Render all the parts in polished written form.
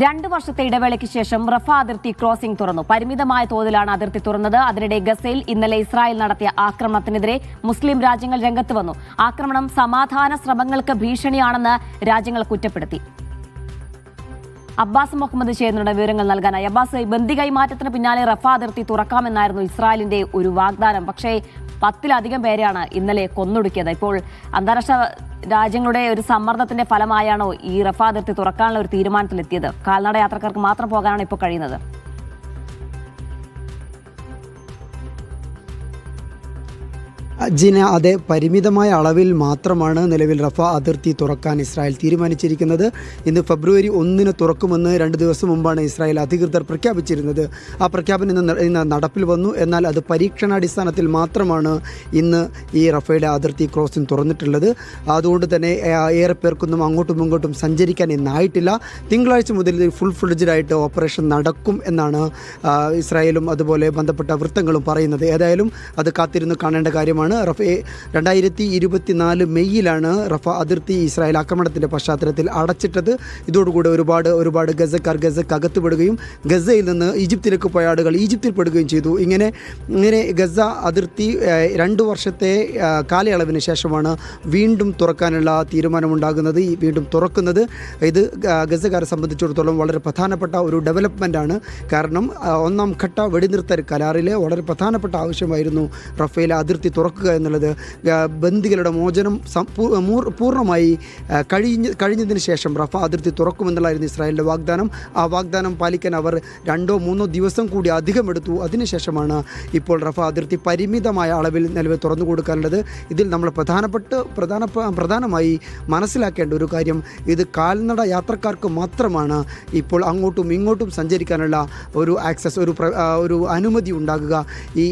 2 വർഷത്തെ ഇടവേളയ്ക്ക് ശേഷം റഫ അതിർത്തി ക്രോസിംഗ് തുറന്നു. പരിമിതമായ തോതിലാണ് അതിർത്തി തുറന്നത്. അതിനിടെ ഗസയിൽ ഇന്നലെ ഇസ്രായേൽ നടത്തിയ ആക്രമണത്തിനെതിരെ മുസ്ലിം രാജ്യങ്ങൾ രംഗത്ത് വന്നു. ആക്രമണം സമാധാന ശ്രമങ്ങൾക്ക് ഭീഷണിയാണെന്ന് രാജ്യങ്ങൾ കുറ്റപ്പെടുത്തി. അബ്ബാസ് മുഹമ്മദ് ചേരുന്നുണ്ട് വിവരങ്ങൾ നൽകാനായി. അബ്ബാസ്, ബന്ദി കൈമാറ്റത്തിന് പിന്നാലെ റഫ അതിർത്തി തുറക്കാമെന്നായിരുന്നു ഇസ്രായേലിന്റെ ഒരു വാഗ്ദാനം. പക്ഷേ 10-ലധികം പേരെയാണ് ഇന്നലെ കൊന്നൊടുക്കിയത്. ഇപ്പോൾ അന്താരാഷ്ട്ര രാജ്യങ്ങളുടെ ഒരു സമ്മർദ്ദത്തിന്റെ ഫലമായാണോ ഈ റഫ അതിർത്തി തുറക്കാനുള്ള ഒരു തീരുമാനത്തിലെത്തിയത്? കാൽനട യാത്രക്കാർക്ക് മാത്രം പോകാനാണ് ഇപ്പോൾ കഴിയുന്നത്. ജിന, അതെ, പരിമിതമായ അളവിൽ മാത്രമാണ് നിലവിൽ റഫ അതിർത്തി തുറക്കാൻ ഇസ്രായേൽ തീരുമാനിച്ചിരിക്കുന്നത്. ഇന്ന് ഫെബ്രുവരി 1 തുറക്കുമെന്ന് 2 ദിവസം മുമ്പാണ് ഇസ്രായേൽ അധികൃതർ പ്രഖ്യാപിച്ചിരുന്നത്. ആ പ്രഖ്യാപനം ഇന്ന് നടപ്പിൽ വന്നു. എന്നാൽ അത് പരീക്ഷണാടിസ്ഥാനത്തിൽ മാത്രമാണ് ഇന്ന് ഈ റഫയുടെ അതിർത്തി ക്രോസിംഗ് തുറന്നിട്ടുള്ളത്. അതുകൊണ്ട് തന്നെ ഏറെ പേർക്കൊന്നും അങ്ങോട്ടും ഇങ്ങോട്ടും സഞ്ചരിക്കാൻ ഇന്നായിട്ടില്ല. തിങ്കളാഴ്ച മുതൽ ഫുൾ ഫ്ലെഡ്ജഡായിട്ട് ഓപ്പറേഷൻ നടക്കും എന്നാണ് ഇസ്രായേലും അതുപോലെ ബന്ധപ്പെട്ട വൃത്തങ്ങളും പറയുന്നത്. ഏതായാലും അത് കാത്തിരുന്ന് കാണേണ്ട കാര്യമാണ്. 2024 മെയ്യിലാണ് റഫ അതിർത്തി ഇസ്രായേൽ ആക്രമണത്തിൻ്റെ പശ്ചാത്തലത്തിൽ അടച്ചിട്ടത്. ഇതോടുകൂടി ഒരുപാട് ഗസക്കാർ ഗസക്കകത്തുപെടുകയും ഗസയിൽ നിന്ന് ഈജിപ്തിലേക്ക് പോയ ആളുകൾ ഈജിപ്തിൽ പെടുകയും ചെയ്തു. ഇങ്ങനെ ഗസ അതിർത്തി 2 വർഷത്തെ കാലയളവിന് ശേഷമാണ് വീണ്ടും തുറക്കാനുള്ള തീരുമാനമുണ്ടാകുന്നത്. വീണ്ടും തുറക്കുന്നത് ഇത് ഗസക്കാരെ സംബന്ധിച്ചിടത്തോളം വളരെ പ്രധാനപ്പെട്ട ഒരു ഡെവലപ്മെൻറ്റാണ്. കാരണം 1ാം ഘട്ട വെടിനിർത്തൽ കരാറിലെ വളരെ പ്രധാനപ്പെട്ട ആവശ്യമായിരുന്നു റഫേലെ അതിർത്തി തുറക്കുക എന്നുള്ളത്. ബന്ദികളുടെ മോചനം പൂർണ്ണമായി കഴിഞ്ഞതിന് ശേഷം റഫ അതിർത്തി തുറക്കുമെന്നുള്ളതായിരുന്നു ഇസ്രായേലിൻ്റെ വാഗ്ദാനം. ആ വാഗ്ദാനം പാലിക്കാൻ അവർ 2-3 ദിവസം കൂടി അധികം എടുത്തു. അതിനുശേഷമാണ് ഇപ്പോൾ റഫ അതിർത്തി പരിമിതമായ അളവിൽ നിലവിൽ തുറന്നു കൊടുക്കാനുള്ളത്. ഇതിൽ നമ്മൾ പ്രധാനമായി മനസ്സിലാക്കേണ്ട ഒരു കാര്യം, ഇത് കാൽനട യാത്രക്കാർക്ക് മാത്രമാണ് ഇപ്പോൾ അങ്ങോട്ടും ഇങ്ങോട്ടും സഞ്ചരിക്കാനുള്ള ഒരു ആക്സസ്, ഒരു അനുമതി ഉണ്ടാകുക. ഈ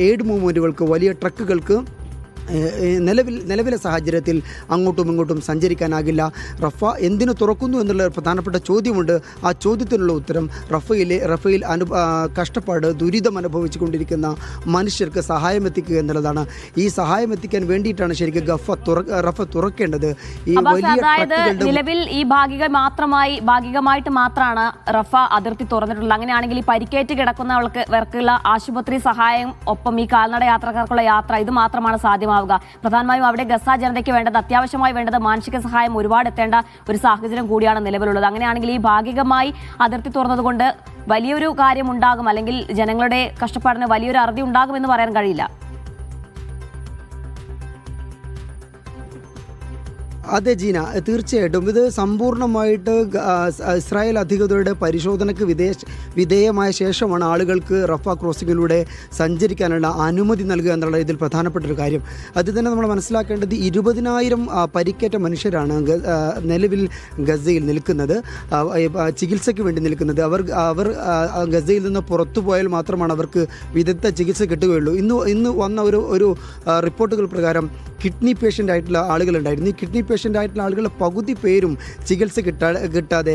എയ്ഡ് മൂവ്മെൻറ്റുകൾക്ക്, വലിയ ട്രക്കുകൾക്ക് നിലവിലെ സാഹചര്യത്തിൽ അങ്ങോട്ടും ഇങ്ങോട്ടും സഞ്ചരിക്കാനാകില്ല. റഫ എന്തിനു തുറക്കുന്നു എന്നുള്ള പ്രധാനപ്പെട്ട ചോദ്യമുണ്ട്. ആ ചോദ്യത്തിനുള്ള ഉത്തരം റഫയിൽ കഷ്ടപ്പാട്, ദുരിതം അനുഭവിച്ചു കൊണ്ടിരിക്കുന്ന മനുഷ്യർക്ക് സഹായം എത്തിക്കുക എന്നുള്ളതാണ്. ഈ സഹായം എത്തിക്കാൻ വേണ്ടിയിട്ടാണ് ശരിക്കും റഫ തുറക്കേണ്ടത്. ഈ നിലവിൽ ഈ ഭാഗികമായിട്ട് മാത്രമാണ് റഫ അതിർത്തി തുറന്നിട്ടുള്ളത്. അങ്ങനെയാണെങ്കിൽ ഈ പരിക്കേറ്റ് കിടക്കുന്നവർക്കുള്ള ആശുപത്രി സഹായം, ഒപ്പം ഈ കാൽനട യാത്രക്കാർക്കുള്ള യാത്ര, ഇത് മാത്രമാണ് സാധ്യമാവുക. പ്രധാനമായും അവിടെ ഗസ ജനതയ്ക്ക് വേണ്ടത്, അത്യാവശ്യമായി വേണ്ടത് മാനുഷിക സഹായം ഒരുപാട് എത്തേണ്ട ഒരു സാഹചര്യം കൂടിയാണ് നിലവിലുള്ളത്. അങ്ങനെയാണെങ്കിൽ ഈ ഭാഗികമായി അതിർത്തി തുറന്നതുകൊണ്ട് വലിയൊരു കാര്യം ഉണ്ടാകും, അല്ലെങ്കിൽ ജനങ്ങളുടെ കഷ്ടപ്പാടിന് വലിയൊരു അറുതി ഉണ്ടാകുമെന്ന് പറയാൻ കഴിയില്ല. അതെ ജീന, തീർച്ചയായിട്ടും ഇത് സമ്പൂർണ്ണമായിട്ട് ഇസ്രായേൽ അധികൃതരുടെ പരിശോധനയ്ക്ക് വിധേയമായ ശേഷമാണ് ആളുകൾക്ക് റഫ ക്രോസിങ്ങിലൂടെ സഞ്ചരിക്കാനുള്ള അനുമതി നൽകുക എന്നുള്ള ഇതിൽ പ്രധാനപ്പെട്ടൊരു കാര്യം. അത് തന്നെ നമ്മൾ മനസ്സിലാക്കേണ്ടത് 20,000 പരിക്കേറ്റ മനുഷ്യരാണ് നിലവിൽ ഗസയിൽ നിൽക്കുന്നത്, ചികിത്സയ്ക്ക് വേണ്ടി നിൽക്കുന്നത്. അവർ ഗസയിൽ നിന്ന് പുറത്തു പോയാൽ മാത്രമാണ് അവർക്ക് വിദഗ്ധ ചികിത്സ കിട്ടുകയുള്ളൂ. ഇന്ന് വന്ന ഒരു റിപ്പോർട്ടുകൾ പ്രകാരം കിഡ്നി പേഷ്യൻ്റ് ആയിട്ടുള്ള ആളുകളുണ്ടായിരുന്നു. ഈ കിഡ്നി പേഷ്യൻ്റ് ആയിട്ടുള്ള ആളുകളുടെ പകുതി പേരും ചികിത്സ കിട്ടാതെ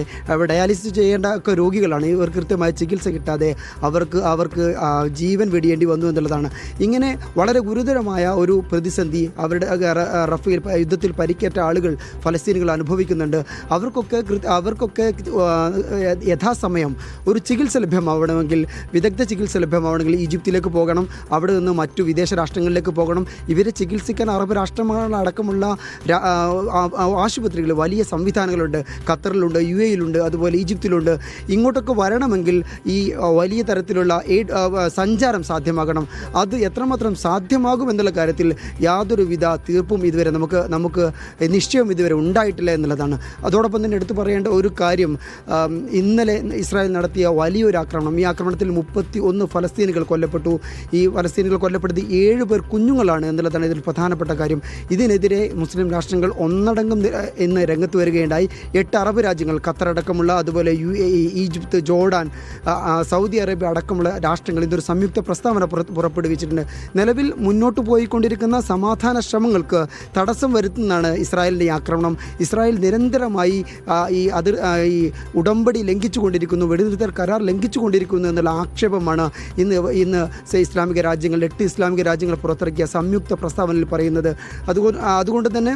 ഡയാലിസിസ് ചെയ്യേണ്ട ഒക്കെ രോഗികളാണ്. ഇവർ കൃത്യമായ ചികിത്സ കിട്ടാതെ അവർക്ക് ജീവൻ വെടിയേണ്ടി വന്നു എന്നുള്ളതാണ്. ഇങ്ങനെ വളരെ ഗുരുതരമായ ഒരു പ്രതിസന്ധി അവരുടെ റഫേൽ യുദ്ധത്തിൽ പരിക്കേറ്റ ആളുകൾ, ഫലസ്തീനികൾ അനുഭവിക്കുന്നുണ്ട്. അവർക്കൊക്കെ യഥാസമയം ഒരു ചികിത്സ ലഭ്യമാവണമെങ്കിൽ, വിദഗ്ധ ചികിത്സ ലഭ്യമാവണമെങ്കിൽ ഈജിപ്തിലേക്ക് പോകണം, അവിടെ നിന്ന് മറ്റു വിദേശ രാഷ്ട്രങ്ങളിലേക്ക് പോകണം. ഇവരെ ചികിത്സിക്കാൻ അറബ് രാഷ്ട്രങ്ങളടക്കമുള്ള ആശുപത്രികൾ, വലിയ സംവിധാനങ്ങളുണ്ട്. ഖത്തറിലുണ്ട്, UAE-യിലുണ്ട്, അതുപോലെ ഈജിപ്തിലുണ്ട്. ഇങ്ങോട്ടൊക്കെ വരണമെങ്കിൽ ഈ വലിയ തരത്തിലുള്ള സഞ്ചാരം സാധ്യമാകണം. അത് എത്രമാത്രം സാധ്യമാകുമെന്നുള്ള കാര്യത്തിൽ യാതൊരുവിധ തീർപ്പും ഇതുവരെ നമുക്ക് നിശ്ചയം ഇതുവരെ ഉണ്ടായിട്ടില്ല എന്നുള്ളതാണ്. അതോടൊപ്പം തന്നെ എടുത്തു പറയേണ്ട ഒരു കാര്യം, ഇന്നലെ ഇസ്രായേൽ നടത്തിയ വലിയൊരു ആക്രമണം. ഈ ആക്രമണത്തിൽ 31 ഫലസ്തീനികൾ കൊല്ലപ്പെട്ടു. ഈ ഫലസ്തീനികൾ കൊല്ലപ്പെടുത്തി 7 പേർ കുഞ്ഞുങ്ങളാണ് എന്നുള്ളതാണ് ഇതിൽ പ്രധാനപ്പെട്ട കാര്യം. ഇതിനെതിരെ മുസ്ലിം രാഷ്ട്രങ്ങൾ ഒന്നടങ്കം ഇന്ന് രംഗത്ത് വരികയുണ്ടായി. 8 അറബ് രാജ്യങ്ങൾ, ഖത്തർ അടക്കമുള്ള, അതുപോലെ UAE, Egypt, Jordan, Saudi Arabia അടക്കമുള്ള രാഷ്ട്രങ്ങൾ ഇതൊരു സംയുക്ത പ്രസ്താവന പുറപ്പെടുവിച്ചിട്ടുണ്ട്. നിലവിൽ മുന്നോട്ട് പോയിക്കൊണ്ടിരിക്കുന്ന സമാധാന ശ്രമങ്ങൾക്ക് തടസ്സം വരുത്തുന്നതാണ് ഇസ്രായേലിൻ്റെ ആക്രമണം. ഇസ്രായേൽ നിരന്തരമായി ഈ ഉടമ്പടി ലംഘിച്ചുകൊണ്ടിരിക്കുന്നു, വെടിനിർത്തൽ കരാർ ലംഘിച്ചുകൊണ്ടിരിക്കുന്നു എന്നുള്ള ആക്ഷേപമാണ് ഇന്ന് ഇസ്ലാമിക രാജ്യങ്ങൾ, 8 ഇസ്ലാമിക രാജ്യങ്ങൾ പുറത്തിറക്കിയ സംയുക്ത പ്രസ്താവനയിൽ പറയുന്നത്. അതുകൊണ്ട് തന്നെ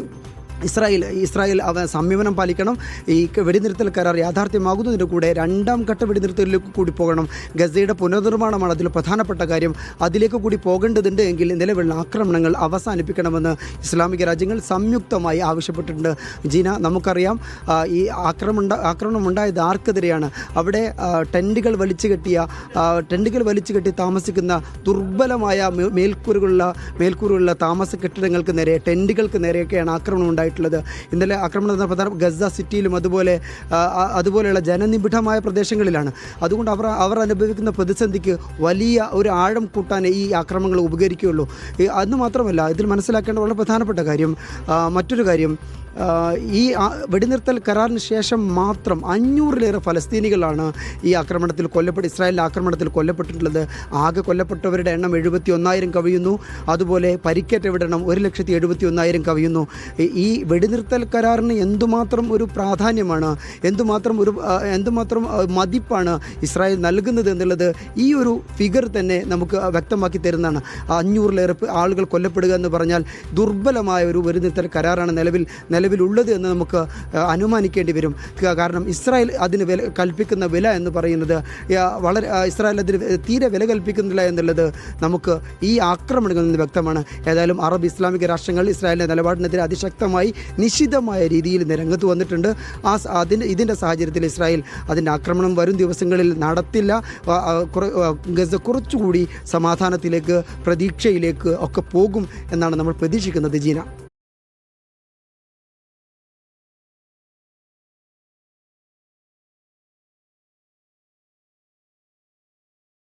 ഇസ്രായേൽ സംയമനം പാലിക്കണം. ഈ വെടിനിർത്തൽ കരാർ യാഥാർത്ഥ്യമാകുന്നതിൻ്റെ കൂടെ രണ്ടാം ഘട്ട വെടിനിർത്തലിലേക്ക് കൂടി പോകണം. ഗസയുടെ പുനർനിർമ്മാണമാണ് അതിൽ പ്രധാനപ്പെട്ട കാര്യം. അതിലേക്ക് കൂടി പോകേണ്ടതുണ്ട് എങ്കിൽ നിലവിലുള്ള ആക്രമണങ്ങൾ അവസാനിപ്പിക്കണമെന്ന് ഇസ്ലാമിക രാജ്യങ്ങൾ സംയുക്തമായി ആവശ്യപ്പെട്ടിട്ടുണ്ട്. ജീന, നമുക്കറിയാം ഈ ആക്രമണം ഉണ്ടായത് ആർക്കെതിരെയാണ്? അവിടെ ടെൻറ്റുകൾ വലിച്ചു കെട്ടി താമസിക്കുന്ന ദുർബലമായ മേൽക്കൂറുള്ള താമസ കെട്ടിടങ്ങൾക്ക് നേരെ, ടെൻറ്റുകൾക്ക് നേരെയൊക്കെയാണ് ആക്രമണം ഉണ്ടായിട്ടുള്ളത്. ഇന്നലെ ആക്രമണം നടന്ന പ്രധാന ഗസ സിറ്റിയിലും അതുപോലെയുള്ള ജനനിബിഡമായ പ്രദേശങ്ങളിലാണ്. അതുകൊണ്ട് അവർ അനുഭവിക്കുന്ന പ്രതിസന്ധിക്ക് വലിയ ഒരു ആഴം കൂട്ടാൻ ഈ ആക്രമണങ്ങൾ ഉപകരിക്കുകയുള്ളൂ. അന്ന് മാത്രമല്ല, ഇതിൽ മനസ്സിലാക്കേണ്ട വളരെ പ്രധാനപ്പെട്ട കാര്യം, മറ്റൊരു കാര്യം, ഈ വെടിനിർത്തൽ കരാറിന് ശേഷം മാത്രം 500-ലേറെ ഫലസ്തീനികളാണ് ഈ ഇസ്രായേലിൻ്റെ ആക്രമണത്തിൽ കൊല്ലപ്പെട്ടിട്ടുള്ളത്. ആകെ കൊല്ലപ്പെട്ടവരുടെ എണ്ണം 71,000 കവിയുന്നു. അതുപോലെ പരിക്കേറ്റവരുടെ എണ്ണം 1,71,000 കവിയുന്നു. ഈ വെടിനിർത്തൽ കരാറിന് എന്തുമാത്രം ഒരു പ്രാധാന്യമാണ്, എന്തുമാത്രം മതിപ്പാണ് ഇസ്രായേൽ നൽകുന്നത് എന്നുള്ളത് ഈ ഒരു ഫിഗർ തന്നെ നമുക്ക് വ്യക്തമാക്കി തരുന്നതാണ്. 500-ലേറെ ആളുകൾ കൊല്ലപ്പെടുക എന്ന് പറഞ്ഞാൽ ദുർബലമായ ഒരു വെടിനിർത്തൽ കരാറാണ് നിലവിലുള്ളത് എന്ന് നമുക്ക് അനുമാനിക്കേണ്ടി വരും. കാരണം ഇസ്രായേൽ അതിന് കൽപ്പിക്കുന്ന വില എന്ന് പറയുന്നത് ഇസ്രായേൽ അതിന് തീരെ വില കൽപ്പിക്കുന്നില്ല എന്നുള്ളത് നമുക്ക് ഈ ആക്രമണങ്ങളിൽ നിന്ന് വ്യക്തമാണ്. ഏതായാലും അറബ് ഇസ്ലാമിക രാഷ്ട്രങ്ങൾ ഇസ്രായേലിൻ്റെ നിലപാടിനെതിരെ അതിശക്തമായി നിശിതമായ രീതിയിൽ രംഗത്ത് വന്നിട്ടുണ്ട്. ഇതിൻ്റെ സാഹചര്യത്തിൽ ഇസ്രായേൽ അതിൻ്റെ ആക്രമണം വരും ദിവസങ്ങളിൽ നടത്തില്ല. ഗസ കുറച്ചുകൂടി സമാധാനത്തിലേക്ക്, പ്രതീക്ഷയിലേക്ക് ഒക്കെ പോകും എന്നാണ് നമ്മൾ പ്രതീക്ഷിക്കുന്നത്. ജീന.